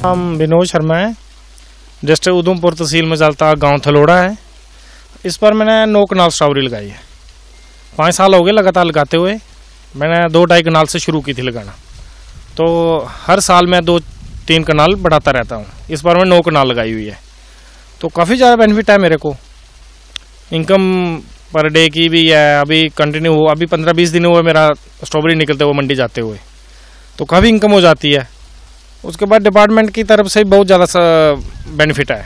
नाम विनोद शर्मा है। डिस्ट्रिक्ट उधमपुर तहसील में चलता गांव थलोड़ा है। इस पर मैंने 9 कनाल स्ट्रॉबेरी लगाई है। 5 साल हो गए लगातार लगाते हुए। मैंने 2-2.5 कनाल से शुरू की थी लगाना, तो हर साल मैं 2-3 कनाल बढ़ाता रहता हूँ। इस बार मैं 9 कनाल लगाई हुई है, तो काफ़ी ज़्यादा बेनिफिट है मेरे को। इनकम पर डे की भी है। अभी कंटिन्यू हो, अभी 15-20 दिन हुए मेरा स्ट्रॉबेरी निकलते हुए मंडी जाते हुए, तो काफ़ी इनकम हो जाती है। उसके बाद डिपार्टमेंट की तरफ से बहुत ज़्यादा बेनिफिट है।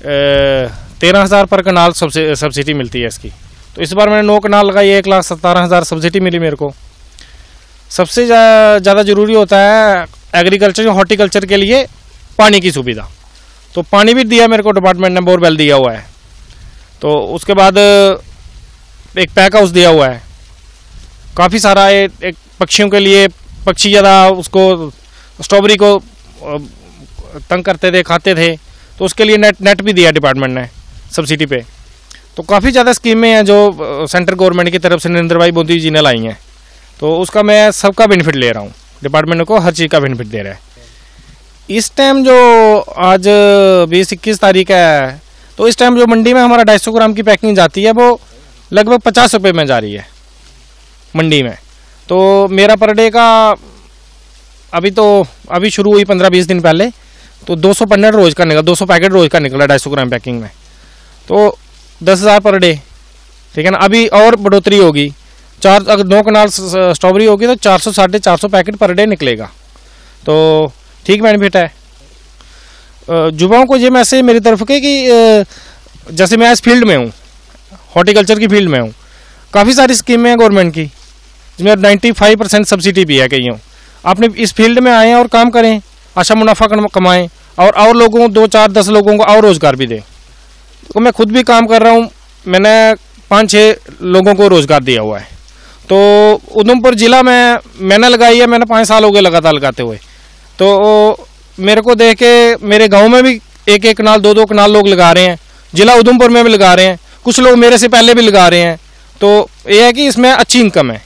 13,000 पर कनाल सब्सिडी मिलती है इसकी। तो इस बार मैंने 9 कनाल लगाई, 1,17,000 सब्सिडी मिली मेरे को। सबसे ज़्यादा ज़रूरी होता है एग्रीकल्चर या हॉर्टिकल्चर के लिए पानी की सुविधा। तो पानी भी दिया मेरे को डिपार्टमेंट ने, बोरवेल दिया हुआ है। तो उसके बाद एक पैक हाउस दिया हुआ है काफ़ी सारा। एक पक्षियों के लिए, पक्षी ज़्यादा उसको स्ट्रॉबेरी को तंग करते थे, खाते थे, तो उसके लिए नेट भी दिया डिपार्टमेंट ने सब्सिडी पे। तो काफ़ी ज़्यादा स्कीमें हैं जो सेंट्रल गवर्नमेंट की तरफ से नरेंद्र भाई मोदी जी ने लाई हैं। तो उसका मैं सबका बेनिफिट ले रहा हूँ, डिपार्टमेंट को हर चीज़ का बेनिफिट दे रहा है। इस टाइम जो आज 20-21 तारीख है, तो इस टाइम जो मंडी में हमारा 250 ग्राम की पैकिंग जाती है वो लगभग 50 रुपये में जा रही है मंडी में। तो मेरा पर डे का अभी शुरू हुई 15-20 दिन पहले, तो 200 पन्नेट रोज़ का निकला, 200 पैकेट रोज़ का निकला 250 ग्राम पैकिंग में। तो 10,000 पर डे, ठीक है ना। अभी और बढ़ोतरी होगी, अगर 9 कनाल स्ट्रॉबेरी होगी तो 400-450 पैकेट पर डे निकलेगा। तो ठीक बेनिफिट है। युवाओं को ये मैसेज मेरी तरफ के कि जैसे मैं इस फील्ड में हूँ, हॉर्टिकल्चर की फील्ड में हूँ, काफ़ी सारी स्कीमें हैं गवर्नमेंट की जिसमें 95% सब्सिडी भी है कईयों। आपने इस फील्ड में आए हैं और काम करें, अच्छा मुनाफा कमाएं और लोगों को 2-4-10 लोगों को और रोज़गार भी दें। तो मैं खुद भी काम कर रहा हूँ, मैंने 5-6 लोगों को रोज़गार दिया हुआ है। तो उधमपुर ज़िला में मैंने लगाई है, मैंने 5 साल हो गए लगातार लगाते हुए। तो मेरे को देख के मेरे गांव में भी 1-1 कनाल 2-2 कनाल लोग लगा रहे हैं, ज़िला उधमपुर में भी लगा रहे हैं, कुछ लोग मेरे से पहले भी लगा रहे हैं। तो ये है कि इसमें अच्छी इनकम है।